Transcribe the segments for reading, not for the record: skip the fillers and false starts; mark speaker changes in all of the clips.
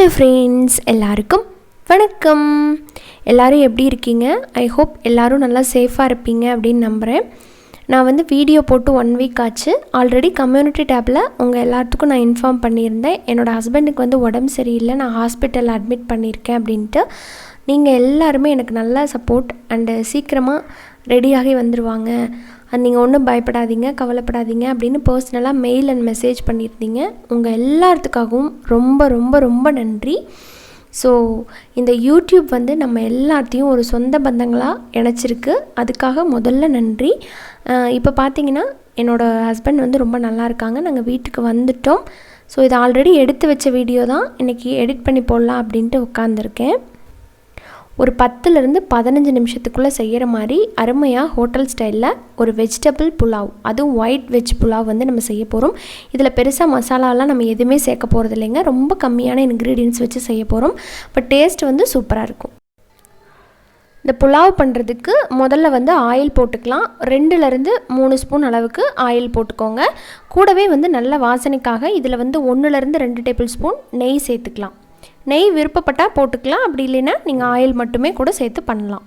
Speaker 1: Hello friends, எல்லாருக்கும் வணக்கம். எல்லோரும் எப்படி இருக்கீங்க? ஐ ஹோப் எல்லோரும் நல்லா சேஃபாக இருப்பீங்க அப்படின்னு நம்புகிறேன். நான் வந்து வீடியோ போட்டு 1 வீக் ஆச்சு. ஆல்ரெடி கம்யூனிட்டி டேப்பில் உங்கள் எல்லாத்துக்கும் நான் இன்ஃபார்ம் பண்ணியிருந்தேன். என்னோடய ஹஸ்பண்டுக்கு வந்து உடம்பு சரியில்லை, நான் ஹாஸ்பிட்டலில் அட்மிட் பண்ணியிருக்கேன் அப்படின்ட்டு. நீங்கள் எல்லாருமே எனக்கு நல்லா சப்போர்ட் அண்டு சீக்கிரமாக ரெடியாகி வந்துடுவாங்க, அது நீங்கள் ஒன்றும் பயப்படாதீங்க, கவலைப்படாதீங்க அப்படின்னு பர்சனலாக மெயில் அண்ட் மெசேஜ் பண்ணியிருந்தீங்க. உங்கள் எல்லாத்துக்காகவும் ரொம்ப ரொம்ப ரொம்ப நன்றி. ஸோ இந்த யூடியூப் வந்து நம்ம எல்லாத்தையும் ஒரு சொந்த பந்தங்களாக இணைச்சிருக்கு. அதுக்காக முதல்ல நன்றி. இப்போ பார்த்தீங்கன்னா என்னோடய ஹஸ்பண்ட் வந்து ரொம்ப நல்லா இருக்காங்க. நாங்கள் வீட்டுக்கு வந்துட்டோம். ஸோ இது ஆல்ரெடி எடுத்து வச்ச வீடியோ தான், இன்றைக்கி எடிட் பண்ணி போடலாம் அப்படின்ட்டு உட்காந்துருக்கேன். ஒரு 10லேருந்து 15 நிமிஷத்துக்குள்ளே செய்கிற மாதிரி அருமையாக ஹோட்டல் ஸ்டைலில் ஒரு வெஜிடபிள் புலாவ், அதுவும் ஒயிட் வெஜ் புலாவ் வந்து நம்ம செய்ய போகிறோம். இதில் பெருசாக மசாலாலாம் நம்ம எதுவுமே சேர்க்க போகிறது இல்லைங்க. ரொம்ப கம்மியான இன்க்ரீடியன்ட்ஸ் வச்சு செய்ய போகிறோம். பட் டேஸ்ட் வந்து சூப்பராக இருக்கும். இந்த புலாவ் பண்ணுறதுக்கு முதல்ல வந்து ஆயில் போட்டுக்கலாம். 2லேருந்து 3 ஸ்பூன் அளவுக்கு ஆயில் போட்டுக்கோங்க. கூடவே வந்து நல்ல வாசனைக்காக இதில் வந்து 1லேருந்து 2 டேபிள் ஸ்பூன் நெய் சேர்த்துக்கலாம். நெய் விருப்பப்பட்டால் போட்டுக்கலாம், அப்படி இல்லைன்னா நீங்கள் ஆயில் மட்டுமே கூட சேர்த்து பண்ணலாம்.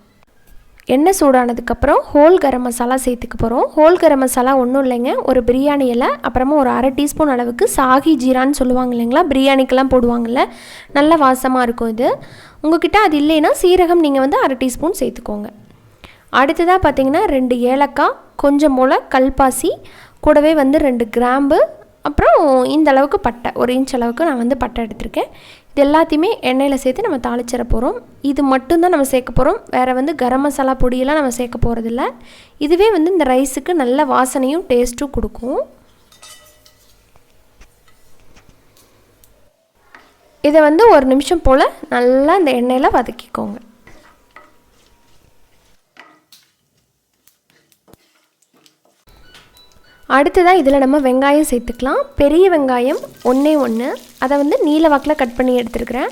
Speaker 1: எண்ணெய் சூடானதுக்கப்புறம் ஹோல் கரம் மசாலா சேர்த்துக்க போகிறோம். ஹோல் கரம் மசாலா ஒன்றும் இல்லைங்க, ஒரு பிரியாணி இலை, அப்புறமா ஒரு 1/2 டீஸ்பூன் அளவுக்கு சாகி ஜீரான்னு சொல்லுவாங்க இல்லைங்களா, பிரியாணிக்கெல்லாம் போடுவாங்கள்ல, நல்ல வாசமாக இருக்கும் இது. உங்கள்கிட்ட அது இல்லைன்னா சீரகம் நீங்கள் வந்து 1/2 டீஸ்பூன் சேர்த்துக்கோங்க. அடுத்ததாக பார்த்திங்கன்னா 2 ஏலக்காய், கொஞ்சம் போல் கல்பாசி, கூடவே வந்து 2 கிராம்பு, அப்புறம் இந்த அளவுக்கு பட்டை, 1 இன்ச் அளவுக்கு நான் வந்து பட்டை எடுத்திருக்கேன். இது எல்லாத்தையுமே எண்ணெயில் சேர்த்து நம்ம தாளிச்சிட போகிறோம். இது மட்டும்தான் நம்ம சேர்க்க போகிறோம். வேறு வந்து கரம் மசாலா பொடியெல்லாம் நம்ம சேர்க்க போகிறதில்ல. இதுவே வந்து இந்த ரைஸுக்கு நல்ல வாசனையும் டேஸ்ட்டும் கொடுக்கும். இதை வந்து 1 நிமிஷம் போல் நல்லா இந்த எண்ணெயில் வதக்கிக்கோங்க. அடுத்ததாக இதில் நம்ம வெங்காயம் சேர்த்துக்கலாம். பெரிய வெங்காயம் 1, அதை வந்து நீல வாக்கில் கட் பண்ணி எடுத்துருக்கிறேன்.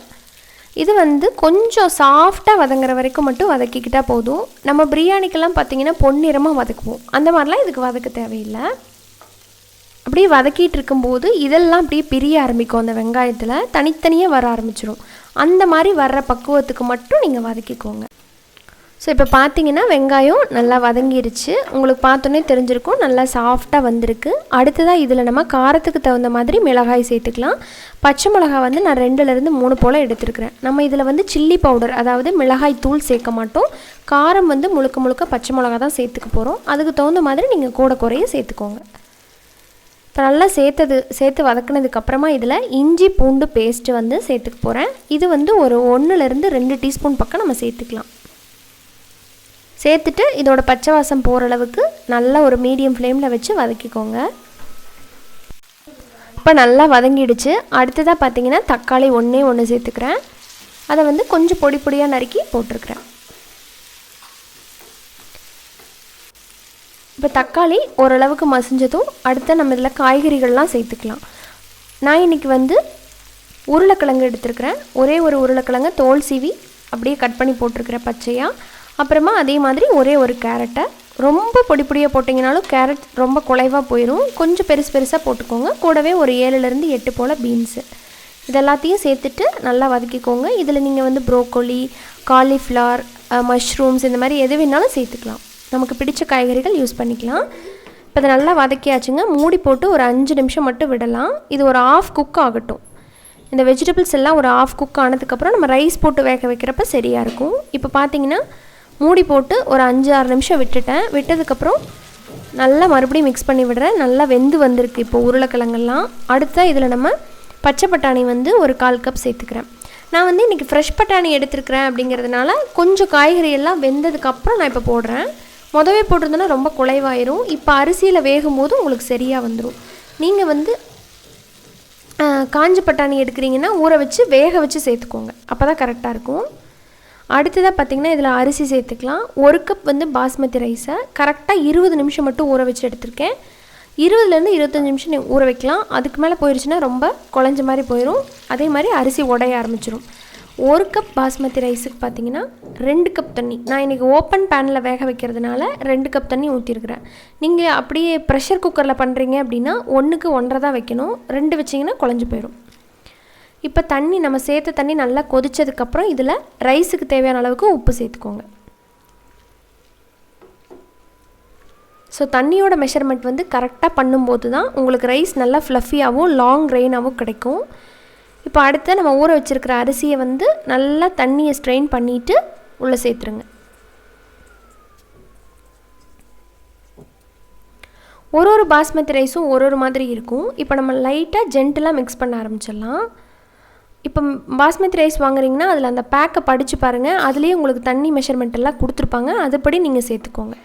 Speaker 1: இது வந்து கொஞ்சம் சாஃப்டாக வதங்குற வரைக்கும் மட்டும் வதக்கிக்கிட்டால் போதும். நம்ம பிரியாணிக்கெல்லாம் பார்த்திங்கன்னா பொன்னிறமாக வதக்குவோம், அந்த மாதிரிலாம் இதுக்கு வதக்க தேவையில்லை. அப்படியே வதக்கிட்டு இருக்கும்போது இதெல்லாம் அப்படியே பிரிய ஆரம்பிக்கும். அந்த வெங்காயத்தில் தனித்தனியாக வர ஆரம்பிச்சிடும். அந்த மாதிரி வர்ற பக்குவத்துக்கு மட்டும் நீங்கள் வதக்கிக்கோங்க. ஸோ இப்போ பார்த்தீங்கன்னா வெங்காயம் நல்லா வதங்கிருச்சு. உங்களுக்கு பார்த்தோன்னே தெரிஞ்சிருக்கும், நல்லா சாஃப்டாக வந்திருக்கு. அடுத்ததாக இதில் நம்ம காரத்துக்கு தகுந்த மாதிரி மிளகாய் சேர்த்துக்கலாம். பச்சை மிளகாய் வந்து நான் 2லேருந்து 3 போல் எடுத்துருக்கிறேன். நம்ம இதில் வந்து சில்லி பவுடர், அதாவது மிளகாய் தூள் சேர்க்க மாட்டோம். காரம் வந்து முழுக்க முழுக்க பச்சை மிளகா தான் சேர்த்துக்க போகிறோம். அதுக்கு தகுந்த மாதிரி நீங்கள் கூட குறைய சேர்த்துக்கோங்க. இப்போ நல்லா சேர்த்து வதக்குனதுக்கப்புறமா இதில் இஞ்சி பூண்டு பேஸ்ட்டு வந்து சேர்த்துக்க போகிறேன். இது வந்து ஒரு 1லேருந்து 2 டீஸ்பூன் பக்கம் நம்ம சேர்த்துக்கலாம். சேர்த்துட்டு இதோட பச்சை வாசம் போகிற அளவுக்கு நல்லா ஒரு மீடியம் ஃப்ளேமில் வச்சு வதக்கிக்கோங்க. இப்போ நல்லா வதங்கிடுச்சு. அடுத்ததாக பார்த்திங்கன்னா தக்காளி 1 சேர்த்துக்கிறேன். அதை வந்து கொஞ்சம் பொடி பொடியாக நறுக்கி போட்டிருக்கிறேன். இப்போ தக்காளி ஓரளவுக்கு மசிஞ்சதும் அடுத்த நம்ம இதில் காய்கறிகள்லாம் சேர்த்துக்கலாம். நான் இன்றைக்கி வந்து உருளைக்கிழங்கு எடுத்துருக்கிறேன். ஒரே ஒரு உருளைக்கிழங்கை தோல் சீவி அப்படியே கட் பண்ணி போட்டிருக்கிறேன் பச்சையாக. அப்புறமா அதே மாதிரி ஒரு கேரட்டை, ரொம்ப பொடி பொடியாக போட்டிங்கனாலும் கேரட் ரொம்ப குலைவாக போயிடும், கொஞ்சம் பெருசாக போட்டுக்கோங்க. கூடவே ஒரு 7லேருந்து 8 போல் பீன்ஸு, இதெல்லாத்தையும் சேர்த்துட்டு நல்லா வதக்கிக்கோங்க. இதில் நீங்கள் வந்து ப்ரோக்கோலி, காலிஃப்ளவர், மஷ்ரூம்ஸ் இந்த மாதிரி எது வேணாலும் சேர்த்துக்கலாம். நமக்கு பிடிச்ச காய்கறிகள் யூஸ் பண்ணிக்கலாம். இப்போ இதை நல்லா வதக்கியாச்சுங்க. மூடி போட்டு ஒரு 5 நிமிஷம் மட்டும் விடலாம். இது ஒரு 1/2 குக் ஆகட்டும். இந்த வெஜிடபிள்ஸ் எல்லாம் ஒரு 1/2 குக் ஆனதுக்கப்புறம் நம்ம ரைஸ் போட்டு வேக வைக்கிறப்ப சரியாக இருக்கும். இப்போ பார்த்தீங்கன்னா மூடி போட்டு ஒரு 5-6 நிமிஷம் விட்டதுக்கப்புறம் நல்லா மறுபடியும் மிக்ஸ் பண்ணி விடுறேன். நல்லா வெந்து வந்திருக்கு இப்போ உருளைக்கிழங்கெல்லாம். அடுத்த இதில் நம்ம பச்சை பட்டாணி வந்து ஒரு 1/4 கப் சேர்த்துக்கிறேன். நான் வந்து இன்றைக்கி ஃப்ரெஷ் பட்டாணி எடுத்துருக்கிறேன் அப்படிங்கிறதுனால கொஞ்சம் காய்கறி எல்லாம் வெந்ததுக்கப்புறம் நான் இப்போ போடுறேன். முதவே போட்டிருந்தோன்னா ரொம்ப குலைவாயிரும். இப்போ அரிசியில் வேகும் போது உங்களுக்கு சரியாக வந்துடும். நீங்கள் வந்து காஞ்ச பட்டாணி எடுக்கிறீங்கன்னா ஊற வச்சு வேக வச்சு சேர்த்துக்கோங்க, அப்போ தான் கரெக்டாக இருக்கும். அடுத்ததாக பார்த்திங்கன்னா இதில் அரிசி சேர்த்துக்கலாம். 1 கப் வந்து பாஸ்மதி ரைஸை கரெக்டாக 20 நிமிஷம் மட்டும் ஊற வச்சு எடுத்திருக்கேன். 20லேருந்து 25 நிமிஷம் ஊற வைக்கலாம். அதுக்கு மேலே போயிடுச்சுன்னா ரொம்ப குழஞ்ச மாதிரி போயிடும். அதே மாதிரி அரிசி உடைய ஆரம்பிச்சிடும். 1 கப் பாஸ்மதி ரைஸுக்கு பார்த்திங்கன்னா 2 கப் தண்ணி. நான் இன்றைக்கி ஓப்பன் பேனில் வேக வைக்கிறதுனால 2 கப் தண்ணி ஊற்றிருக்கிறேன். நீங்கள் அப்படியே ப்ரெஷர் குக்கரில் பண்ணுறீங்க அப்படின்னா 1க்கு 1.5 தான் வைக்கணும். 2 வச்சிங்கன்னா குழஞ்சி போயிடும். இப்போ தண்ணி நம்ம சேர்த்த தண்ணி நல்லா கொதிச்சதுக்கப்புறம் இதில் ரைஸுக்கு தேவையான அளவுக்கு உப்பு சேர்த்துக்கோங்க. ஸோ தண்ணியோட மெஷர்மெண்ட் வந்து கரெக்டாக பண்ணும்போது தான் உங்களுக்கு ரைஸ் நல்லா ஃப்ளஃபியாகவும் லாங் கிரெயினாகவும் கிடைக்கும். இப்போ அடுத்து நம்ம ஊற வச்சுருக்கிற அரிசியை வந்து நல்லா தண்ணியை ஸ்ட்ரெயின் பண்ணிவிட்டு உள்ளே சேர்த்துருங்க. ஒரு பாஸ்மதி ரைஸும் ஒரு மாதிரி இருக்கும். இப்போ நம்ம லைட்டாக ஜென்டிலாக மிக்ஸ் பண்ண ஆரம்பிச்சிடலாம். இப்போ பாஸ்மதி ரைஸ் வாங்குறீங்கன்னா அதில் அந்த பேக்கை படித்து பாருங்கள். அதுலேயே உங்களுக்கு தண்ணி மெஷர்மெண்ட் எல்லாம் கொடுத்துருப்பாங்க, அதுபடி நீங்கள் சேர்த்துக்கோங்க.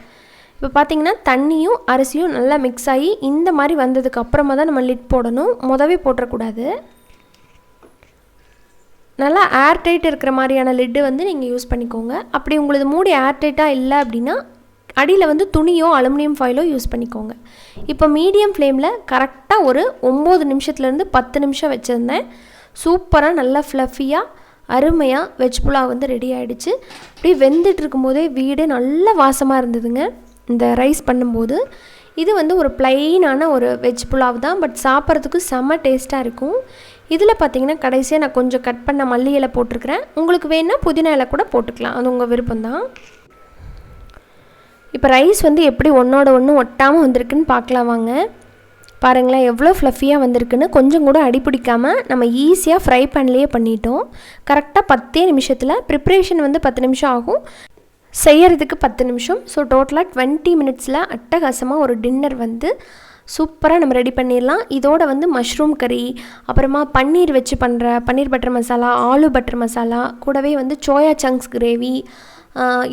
Speaker 1: இப்போ பார்த்தீங்கன்னா தண்ணியும் அரிசியும் நல்லா மிக்ஸ் ஆகி இந்த மாதிரி வந்ததுக்கு அப்புறமா தான் நம்ம லிட் போடணும், மொதவே போட்டுறக்கூடாது. நல்லா ஏர்டைட் இருக்கிற மாதிரியான லிட்டு வந்து நீங்கள் யூஸ் பண்ணிக்கோங்க. அப்படி உங்களுக்கு மூடி ஏர்டைட்டாக இல்லை அப்படின்னா அடியில் வந்து துணியோ அலுமினியம் ஃபாயிலோ யூஸ் பண்ணிக்கோங்க. இப்போ மீடியம் ஃப்ளேமில் கரெக்டாக ஒரு 9 நிமிஷத்துலேருந்து 10 நிமிஷம் வச்சுருந்தேன். சூப்பராக நல்லா ஃப்ளஃபியாக அருமையாக வெஜ் புலாவ் வந்து ரெடி ஆகிடுச்சு. அப்படியே வெந்துட்டு இருக்கும்போதே வீடு நல்ல வாசமாக இருந்ததுங்க இந்த ரைஸ் பண்ணும்போது. இது வந்து ஒரு ப்ளைனான ஒரு வெஜ் புலாவ் தான், பட் சாப்பிட்றதுக்கு செம்ம டேஸ்ட்டாக இருக்கும். இதில் பார்த்திங்கன்னா கடைசியாக நான் கொஞ்சம் கட் பண்ண மல்லி இலை போட்டிருக்கிறேன். உங்களுக்கு வேணால் புதினா இலை கூட போட்டுக்கலாம், அது உங்கள் விருப்பம்தான். இப்போ ரைஸ் வந்து எப்படி ஒன்றோட ஒன்று ஒட்டாமல் வந்திருக்குன்னு பார்க்கலாம் வாங்க. பாருங்களேன் எவ்வளோ ஃப்ளஃபியாக வந்திருக்குன்னு. கொஞ்சம் கூட அடிப்பிடிக்காமல் நம்ம ஈஸியாக ஃப்ரை பேன்லேயே பண்ணிட்டோம். கரெக்டாக 10 நிமிஷத்தில். ப்ரிப்ரேஷன் வந்து 10 நிமிஷம் ஆகும், செய்யறதுக்கு 10 நிமிஷம். ஸோ டோட்டலாக 20 மினிட்ஸில் அட்டகாசமாக ஒரு டின்னர் வந்து சூப்பராக நம்ம ரெடி பண்ணிடலாம். இதோட வந்து மஷ்ரூம் கறி, அப்புறமா பன்னீர் வச்சு பண்ணுற பன்னீர் பட்டர் மசாலா, ஆலு பட்டர் மசாலா, கூடவே வந்து சோயா சங்க்ஸ் கிரேவி,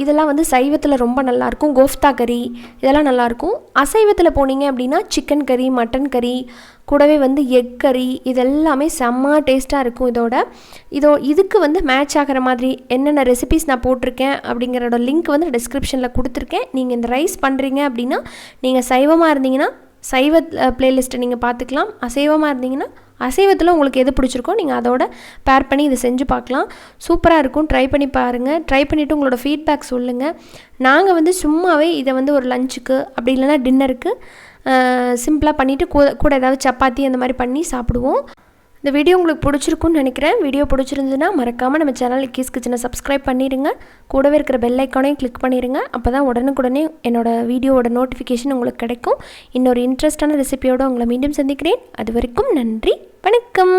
Speaker 1: இதெல்லாம் வந்து சைவத்தில் ரொம்ப நல்லாயிருக்கும். கோஃப்தா கறி இதெல்லாம் நல்லாயிருக்கும். அசைவத்தில் போனீங்க அப்படின்னா சிக்கன் கறி, மட்டன் கறி, கூடவே வந்து எக் கறி, இதெல்லாமே செம்ம டேஸ்ட்டாக இருக்கும். இதுக்கு வந்து மேட்ச் ஆகிற மாதிரி என்னென்ன ரெசிபிஸ் நான் போட்டிருக்கேன் அப்படிங்கிறோட லிங்க் வந்து டிஸ்கிரிப்ஷனில் கொடுத்துருக்கேன். நீங்கள் இந்த ரைஸ் பண்ணுறீங்க அப்படின்னா நீங்கள் சைவமாக இருந்தீங்கன்னா சைவ பிளேலிஸ்ட்டை நீங்கள் பார்த்துக்கலாம். அசைவமாக இருந்தீங்கன்னா அசைவத்தில் உங்களுக்கு எது பிடிச்சிருக்கோ நீங்கள் அதோட பேர் பண்ணி இதை செஞ்சு பார்க்கலாம். சூப்பராக இருக்கும். ட்ரை பண்ணி பாருங்கள். ட்ரை பண்ணிவிட்டு உங்களோட ஃபீட்பேக் சொல்லுங்கள். நாங்கள் வந்து சும்மாவே இதை வந்து ஒரு லஞ்சுக்கு அப்படி இல்லைனா டின்னருக்கு சிம்பிளாக பண்ணிவிட்டு கூட ஏதாவது சப்பாத்தி அந்த மாதிரி பண்ணி சாப்பிடுவோம். இந்த வீடியோ உங்களுக்கு பிடிச்சிருக்குன்னு நினைக்கிறேன். வீடியோ பிடிச்சிருந்ததுன்னா மறக்காமல் நம்ம சேனல் நிக்கிஸ் கிச்சனை சப்ஸ்கிரைப் பண்ணிடுங்க. கூடவே இருக்கிற பெல் ஐக்கானையும் கிளிக் பண்ணிடுங்க. அப்போ தான் உடனுக்குடனே என்னோடய வீடியோவோட நோட்டிஃபிகேஷன் உங்களுக்கு கிடைக்கும். இன்னொரு இன்ட்ரெஸ்டான ரெசிபியோடு உங்களை மீண்டும் சந்திக்கிறேன். அது வரைக்கும் நன்றி, வணக்கம்.